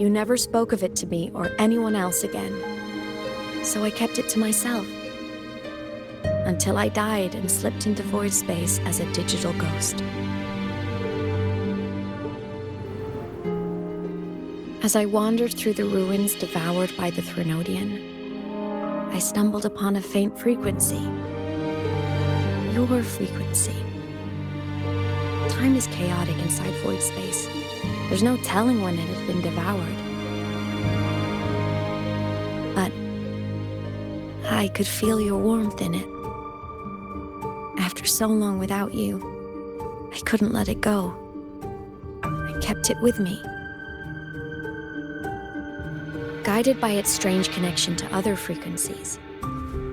you never spoke of it to me or anyone else again. So I kept it to myself. Until I died and slipped into void space as a digital ghost. As I wandered through the ruins devoured by the Threnodian, I stumbled upon a faint frequency. Your frequency. Time is chaotic inside void space. There's no telling when it has been devoured. But I could feel your warmth in it. After so long without you, I couldn't let it go. I kept it with me. Guided by its strange connection to other frequencies,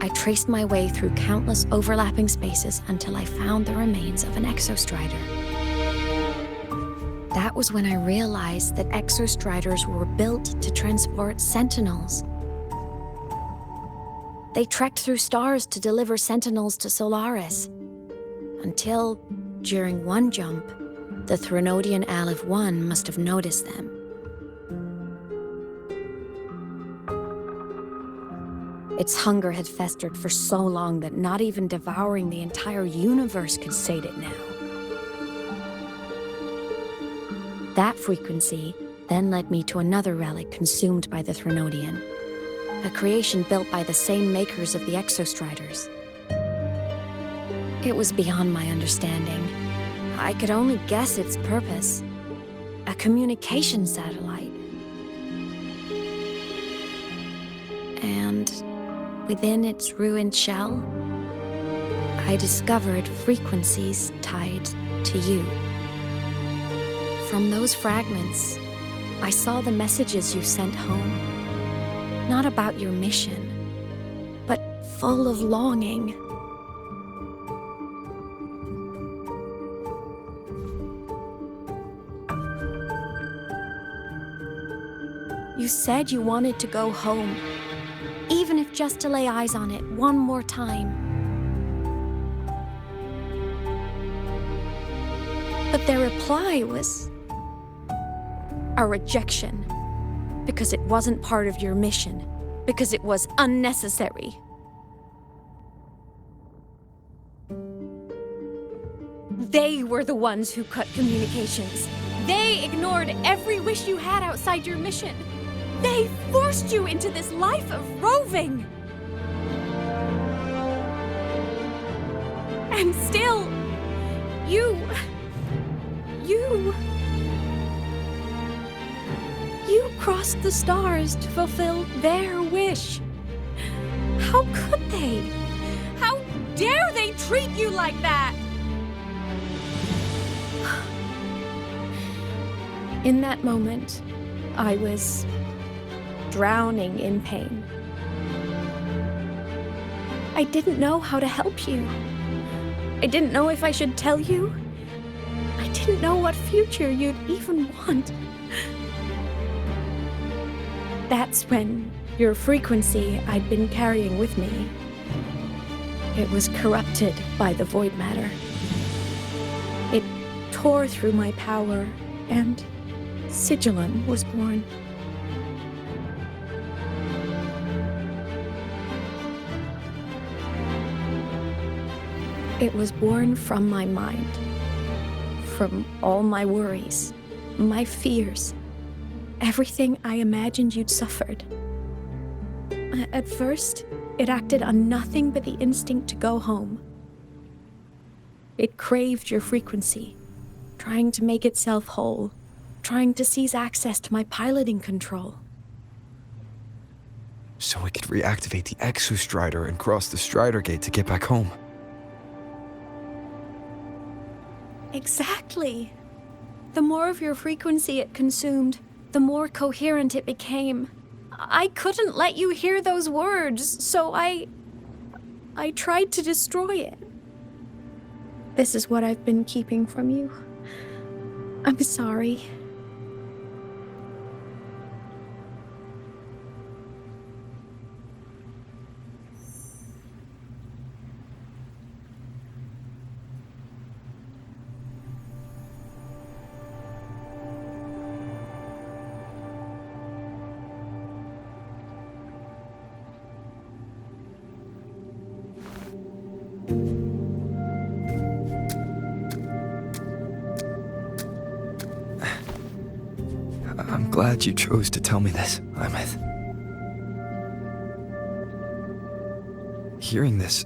I traced my way through countless overlapping spaces until I found the remains of an exostrider. That was when I realized that exostriders were built to transport sentinels. They trekked through stars to deliver sentinels to Solaris, until, during one jump, the Threnodian Aleph 1 must have noticed them. Its hunger had festered for so long that not even devouring the entire universe could sate it now. That frequency then led me to another relic consumed by the Threnodian, a creation built by the same makers of the Exostriders. It was beyond my understanding. I could only guess its purpose. A communication satellite. And within its ruined shell, I discovered frequencies tied to you. From those fragments, I saw the messages you sent home. Not about your mission, but full of longing. You said you wanted to go home, even if just to lay eyes on it one more time. But their reply was a rejection, because it wasn't part of your mission, because it was unnecessary. They were the ones who cut communications. They ignored every wish you had outside your mission. They forced you into this life of roving. And still, you crossed the stars to fulfill their wish. How could they? How dare they treat you like that? In that moment, I was drowning in pain. I didn't know how to help you. I didn't know if I should tell you. I didn't know what future you'd even want. That's when your frequency I'd been carrying with me, it was corrupted by the void matter. It tore through my power, and Sigilum was born. It was born from my mind, from all my worries, my fears, everything I imagined you'd suffered. At first, it acted on nothing but the instinct to go home. It craved your frequency, trying to make itself whole, trying to seize access to my piloting control. So it could reactivate the Exostrider and cross the Strider Gate to get back home. Exactly. The more of your frequency it consumed, the more coherent it became. I couldn't let you hear those words, so I tried to destroy it. This is what I've been keeping from you. I'm sorry. I'm glad you chose to tell me this, Imeth. Hearing this,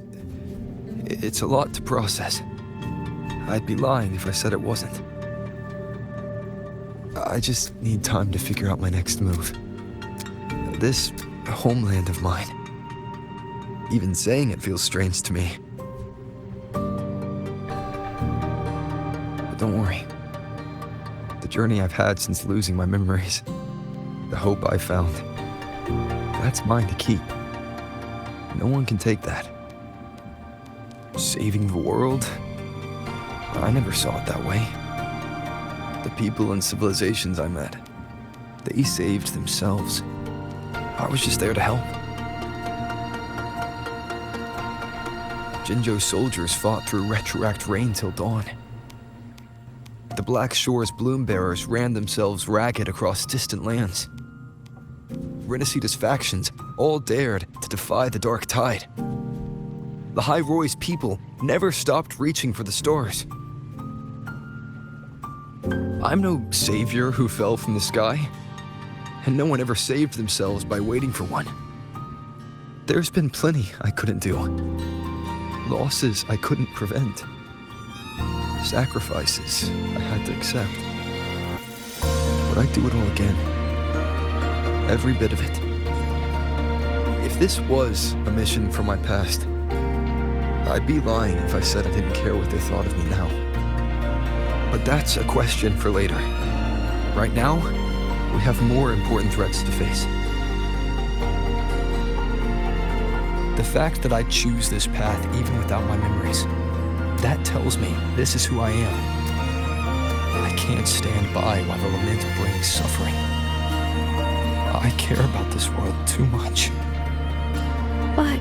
it's a lot to process. I'd be lying if I said it wasn't. I just need time to figure out my next move. This homeland of mine. Even saying it feels strange to me. But don't worry. The journey I've had since losing my memories, the hope I found, that's mine to keep. No one can take that. Saving the world? I never saw it that way. The people and civilizations I met, they saved themselves. I was just there to help. Jinzhou's soldiers fought through retroact rain till dawn. The Black Shore's bloom bearers ran themselves ragged across distant lands. Renaceda's factions all dared to defy the dark tide. The High Roy's people never stopped reaching for the stars. I'm no savior who fell from the sky, and no one ever saved themselves by waiting for one. There's been plenty I couldn't do. Losses I couldn't prevent. Sacrifices I had to accept. But I'd do it all again. Every bit of it. If this was a mission from my past, I'd be lying if I said I didn't care what they thought of me now. But that's a question for later. Right now, we have more important threats to face. The fact that I choose this path even without my memories, that tells me this is who I am. I can't stand by while the lament brings suffering. I care about this world too much. But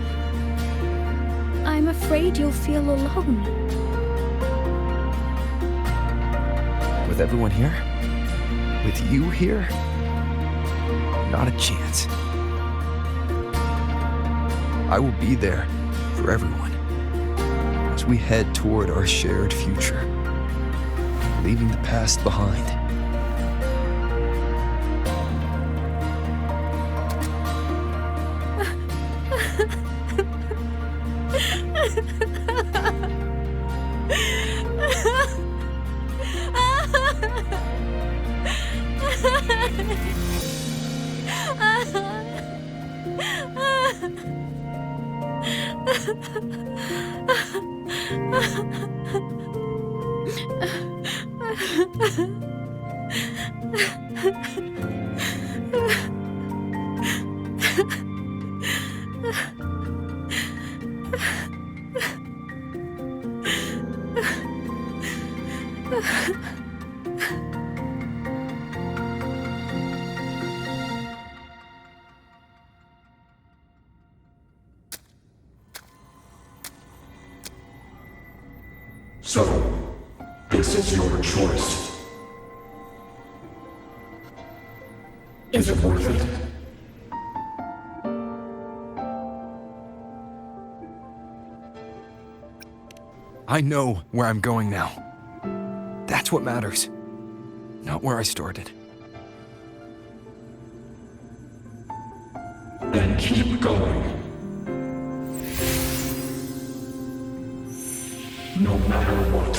I'm afraid you'll feel alone. With everyone here? With you here? Not a chance. I will be there for everyone as we head toward our shared future, leaving the past behind. So, this is your choice. Is it worth it? I know where I'm going now. That's what matters. Not where I started. Then keep going. No matter what.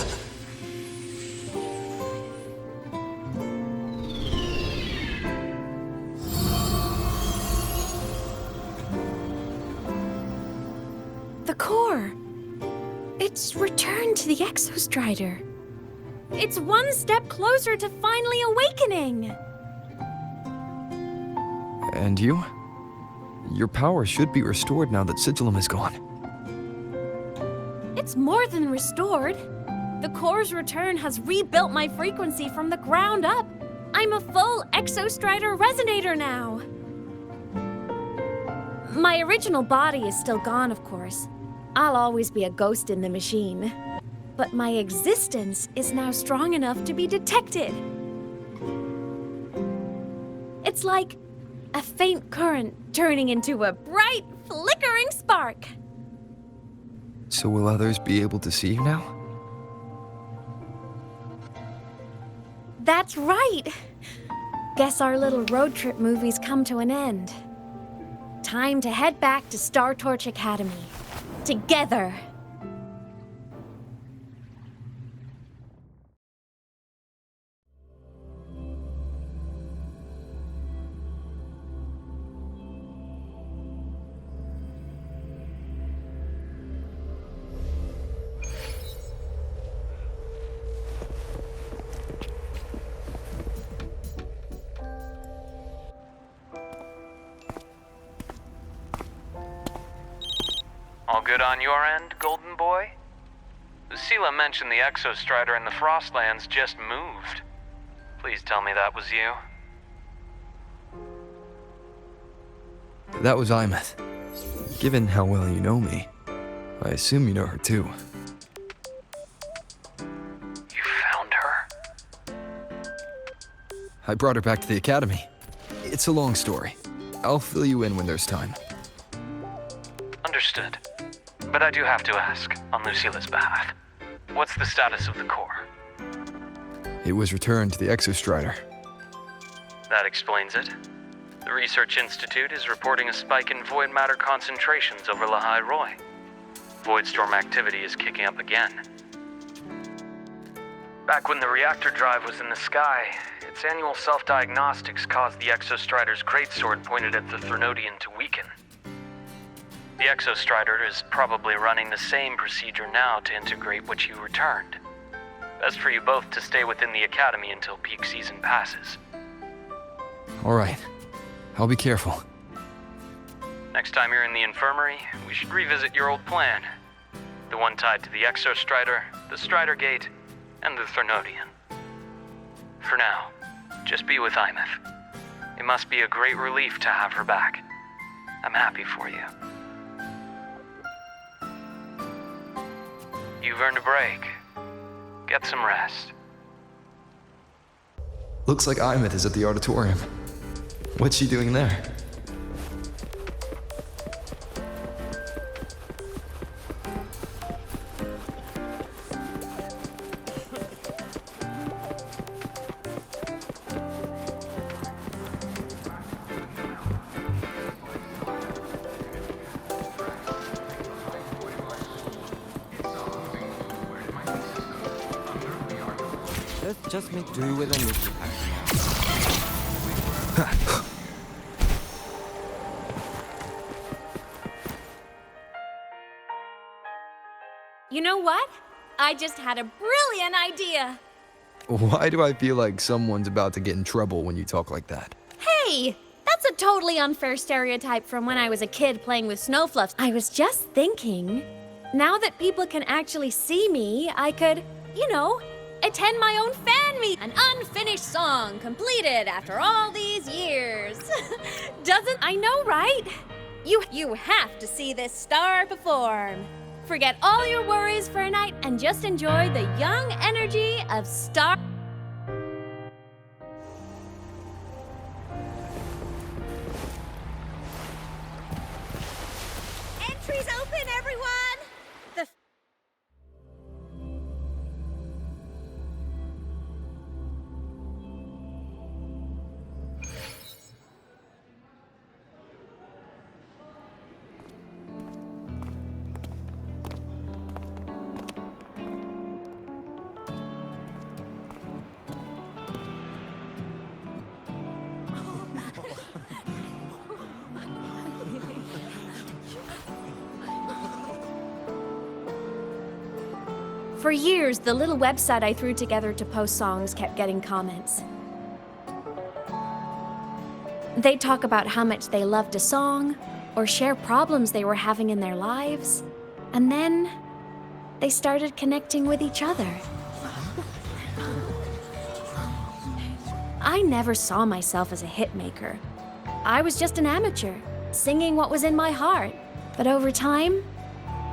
The core. It's returned to the Exostrider. It's one step closer to finally awakening. And you? Your power should be restored now that Sigillum is gone. It's more than restored. The core's return has rebuilt my frequency from the ground up. I'm a full Exostrider resonator now. My original body is still gone, of course. I'll always be a ghost in the machine. But my existence is now strong enough to be detected. It's like a faint current turning into a bright, flickering spark. So will others be able to see you now? That's right. guess our little road trip movie's come to an end. Time to head back to Star Torch Academy. Together. All good on your end, Golden Boy? Lucilla mentioned the Exostrider in the Frostlands just moved. Please tell me that was you. That was Imeth. Given how well you know me, I assume you know her too. You found her? I brought her back to the academy. It's a long story. I'll fill you in when there's time. Understood. But I do have to ask, on Lucilla's behalf, what's the status of the core? It was returned to the Exostrider. That explains it. The Research Institute is reporting a spike in void matter concentrations over Lahai Roy. Voidstorm activity is kicking up again. Back when the reactor drive was in the sky, its annual self-diagnostics caused the Exostrider's greatsword pointed at the Threnodian to weaken. The Exostrider is probably running the same procedure now to integrate what you returned. Best for you both to stay within the Academy until peak season passes. All right. I'll be careful. Next time you're in the infirmary, we should revisit your old plan. The one tied to the Exostrider, the Strider Gate, and the Threnodian. For now, just be with Imeth. It must be a great relief to have her back. I'm happy for you. You've earned a break. Get some rest. Looks like Imeth is at the auditorium. What's she doing there? Let's just make do with a mission. You know what? I just had a brilliant idea. Why do I feel like someone's about to get in trouble when you talk like that? Hey, that's a totally unfair stereotype from when I was a kid playing with snowfluffs. I was just thinking, now that people can actually see me, I could, attend my own fan meet. An unfinished song completed after all these years. I know, right? You have to see this star perform. Forget all your worries for a night and just enjoy the young energy of Star. Entries open, everyone! For years, the little website I threw together to post songs kept getting comments. They'd talk about how much they loved a song, or share problems they were having in their lives, and then they started connecting with each other. I never saw myself as a hitmaker. I was just an amateur, singing what was in my heart. But over time,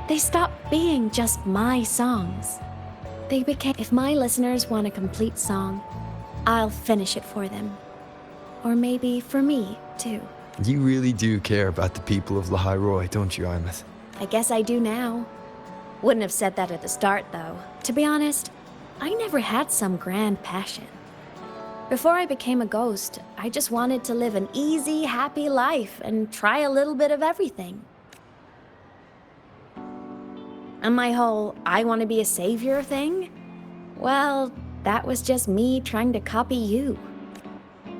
they stopped being just my songs. They became, if my listeners want a complete song, I'll finish it for them. Or maybe for me, too. You really do care about the people of Lahai Roy, don't you, Imeth? I guess I do now. Wouldn't have said that at the start, though. To be honest, I never had some grand passion. Before I became a ghost, I just wanted to live an easy, happy life and try a little bit of everything. And my whole I want to be a savior thing? Well, that was just me trying to copy you.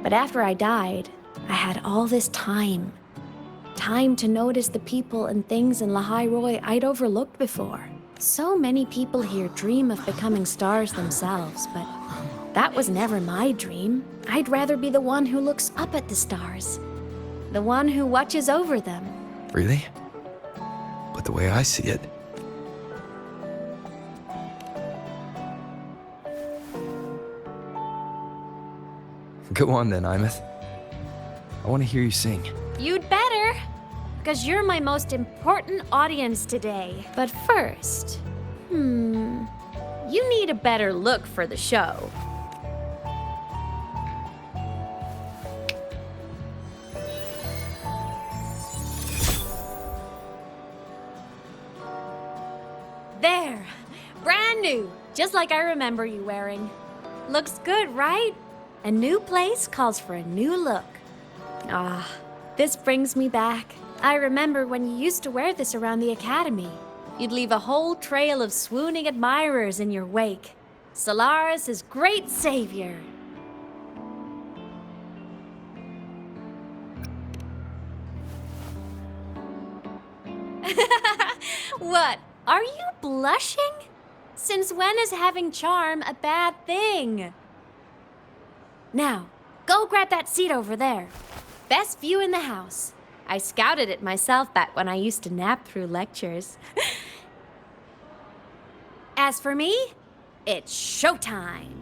But after I died, I had all this time. Time to notice the people and things in Lahai Roi I'd overlooked before. So many people here dream of becoming stars themselves, but that was never my dream. I'd rather be the one who looks up at the stars. The one who watches over them. Really? But the way I see it, go on then, Imeth. I want to hear you sing. You'd better, because you're my most important audience today. But first, you need a better look for the show. There, brand new, just like I remember you wearing. Looks good, right? A new place calls for a new look. Ah, this brings me back. I remember when you used to wear this around the academy. You'd leave a whole trail of swooning admirers in your wake. Solaris' great savior. What? Are you blushing? Since when is having charm a bad thing? Now, go grab that seat over there. Best view in the house. I scouted it myself back when I used to nap through lectures. As for me, it's showtime.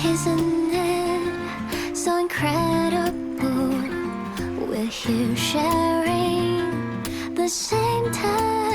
Isn't it so incredible? We're here sharing the same time.